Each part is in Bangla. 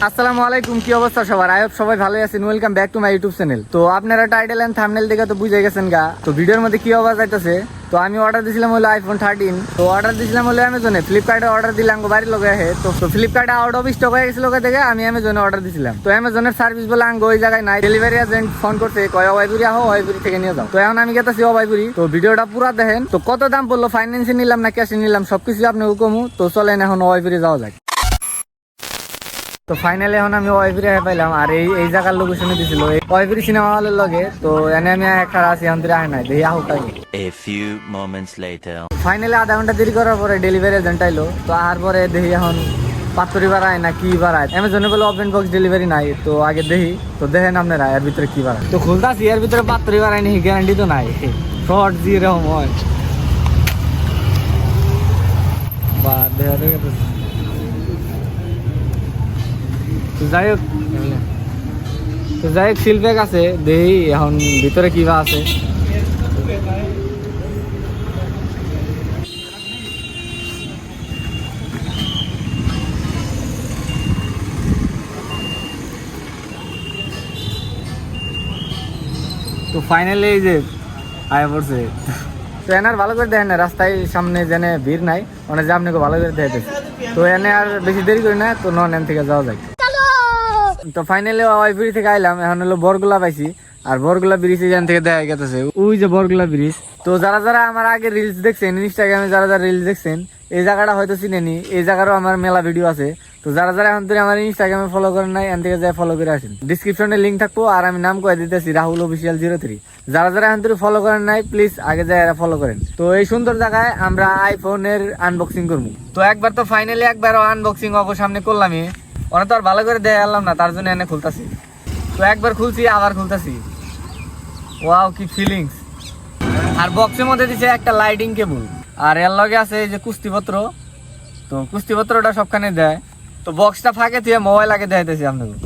আসসালামু আলাইকুম, কি অবস্থা সবার? আই হোপ সবাই ভালো আছেন। Welcome back to my YouTube channel. তো আপনারা টাইটেল এন্ড থাম্বনেল দেখে তো বুঝে গেছেন গা। তো ভিডিওর মধ্যে কি আওয়াজ আইতাছে, তো আমি অর্ডার দিয়েছিলাম হলো আইফোন 13। তো অর্ডার দিয়েছিলাম হলো অ্যামাজনে, ফ্লিপকার্টে অর্ডার দিলাম বাড়ির লোক আহে। তো ফ্লিপকার্টে আউট অফ স্টক হয়ে গেছিল দেখে আমি অ্যামাজনে অর্ডার দিয়েছিলাম। তো অ্যামাজনের সার্ভিস বলে আঙ্গ ওই জায়গায় নাই। ডেলিভারি এজেন্ট ফোন করছে, কয় অবাইপুরি আহো, অবাইপুরি থেকে নিয়ে যাও। তো এখন আমি গেতেছি অবাইপুরি। তো ভিডিওটা পুরো দেখেন। তো কত দাম পড়লো, ফাইন্যান্সে নিলাম না ক্যাশে নিলাম, সবকিছু আপনাকে কমু। তো চলেন এখন অবাইপুরি যাওয়া যায়। তো ফাইনালি এখন আমি ওয়াইফিরে পাইলাম, আর এই জায়গার লোকেশনে দিছিল ওয়াইফিরি সিনেমা হলের লগে। তো এনে আমি একটা আছি, এখন আহে নাই, দেখি আহুক আগে। A few moments later. Finally আধা ঘন্টা দেরি করার পরে ডেলিভারি এজেন্ট আইলো। তো আর পরে দেখি এখন পাত্তরি বাড়ায় না কি বাড়ায়, অ্যামাজনে বলে ওপেন বক্স ডেলিভারি নাই। তো আগে দেখি, তো দেখেন আপনারা এর ভিতরে কি বাড়ায়। তো খুলতাছি, এর ভিতরে পাত্তরি বাড়ায় নি, গ্যারান্টি তো নাই, ফ্রড যেরকম হয়। বা দেখা দেখে যাই হোক, সিল ব্যাগ আছে, দেখি এখন ভিতরে কিবা আছে। তো ফাইনালি এই যে আয় পড়ছে। তো এনার ভালো করে দেখেন না, রাস্তায় সামনে যেন ভিড় নাই, মানে যে আপনাকে ভালো করে দেখেছে। তো এনে আর বেশি দেরি করি না, তো নন এন থেকে যাওয়া যায়। তো ফাইনালি ওয়াইফাই থেকে আইলাম, এখন হলো বরগুলা পাইছি। আর বরগুলা ব্রিজ এখান থেকে দেখা গেছে, ওই যে বরগুলা ব্রিজ। তো যারা যারা আমার আগে রিলস দেখছেন, ইনস্টাগ্রামে যারা যারা রিলস দেখছেন, এই জায়গাটা হয়তো চিনেনি। এই জায়গারও আমার মেলা ভিডিও আছে। তো যারা যারা এখন থেকে আমার ইনস্টাগ্রামে ফলো করেন নাই, এখান থেকে যাই ফলো করে আসেন। ডিসক্রিপশনে লিঙ্ক থাকবো, আর আমি নাম করে দিতেছি রাহুল অফিসিয়াল 03। যারা যারা এখন থেকে ফলো করেন নাই, প্লিজ আগে যাই এরা ফলো করেন। তো এই সুন্দর জায়গায় আমরা আইফোনের আনবক্সিং করবো। তো একবার তো ফাইনালি একবার আনবক্সিং অবশ্য সামনে করলামই, ওরা তো আর ভালো করে দেয় আনলাম না, তার জন্য এনে খুলতাছি। তো একবার খুলছি, আবার খুলতাছি। ওয়াও, কি ফিলিংস। আর বক্সের মধ্যে দিছে একটা লাইটিং কেবল, আর এর লগে আছে এই যে কুস্তিপত্র। তো কুস্তিপত্রটা সবখানে দেয়। তো বক্সটা ফাঁকে দিয়ে মোবাইল আগে দেখাইতেছি আপনাকে।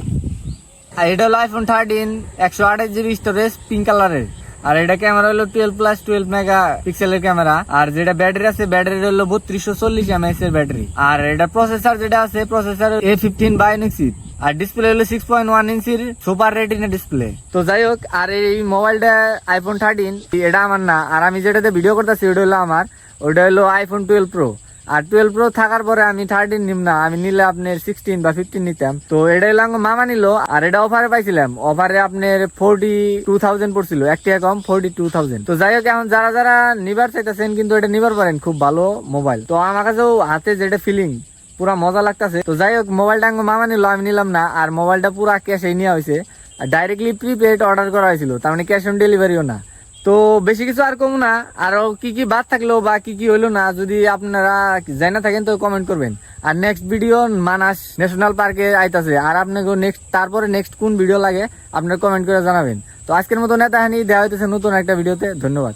আর এটা হলো আইফোন 13, 128 জিবি স্টোরেজ, পিঙ্ক কালারের। আর এটা ক্যামেরা হলো 12+12 মেগা পিক্সেলের ক্যামেরা। আর যেটা ব্যাটারি আছে, ব্যাটারি হলো 3240 mAh এর ব্যাটারি। আর এটা প্রসেসর যেটা আছে, প্রসেসর A15 Bionic chip। আর ডিসপ্লে হলো 6.1 ইঞ্চির সুপার রেটিনা ডিসপ্লে। তো যাই হোক, আর এই মোবাইলটা আইফোন 13 এটা আমার না, আর আমি যেটাতে ভিডিও করতেছি ওটা হলো আমার, ওটা হলো আইফোন 12 প্রো। আর 12 প্রো থাকার পরে আমি 13 নিম না, আমি নিলে আপনার 16 বা 15 নিতাম। তো এটা হলো মামা নিল, আর এটা অফারে পাইছিলাম। অফারে আপনার 42,000 পড়ছিল, এক টাকা কম 42,000। তো যাই হোক, এখন যারা যারা নিবার চাইতেছেন কিন্তু এটা নিবার পারেন, খুব ভালো মোবাইল। তো আমার কাছেও হাতে যেটা ফিলিং পুরা মজা লাগতেছে। তো যাই হোক, মোবাইলটা মামা নিল, আমি নিলাম না। আর মোবাইলটা পুরা ক্যাশে নেওয়া হয়েছে, আর ডাইরেক্টলি প্রিপেড অর্ডার করা হয়েছিল, তার মানে ক্যাশ অন ডেলিভারিও না। তো বেশি কিছু আর কম না, আরো কি কি বাদ থাকলো বা কি কি হইলো না, যদি আপনারা জানা থাকেন তো কমেন্ট করবেন। আর নেক্সট ভিডিও মানাস ন্যাশনাল পার্কে আইতাছে, আর আপনাকে তারপরে নেক্সট কোন ভিডিও লাগে আপনারা কমেন্ট করে জানাবেন। তো আজকের মতো নেতাহানি দেওয়া হইতেছে নতুন একটা ভিডিওতে। ধন্যবাদ।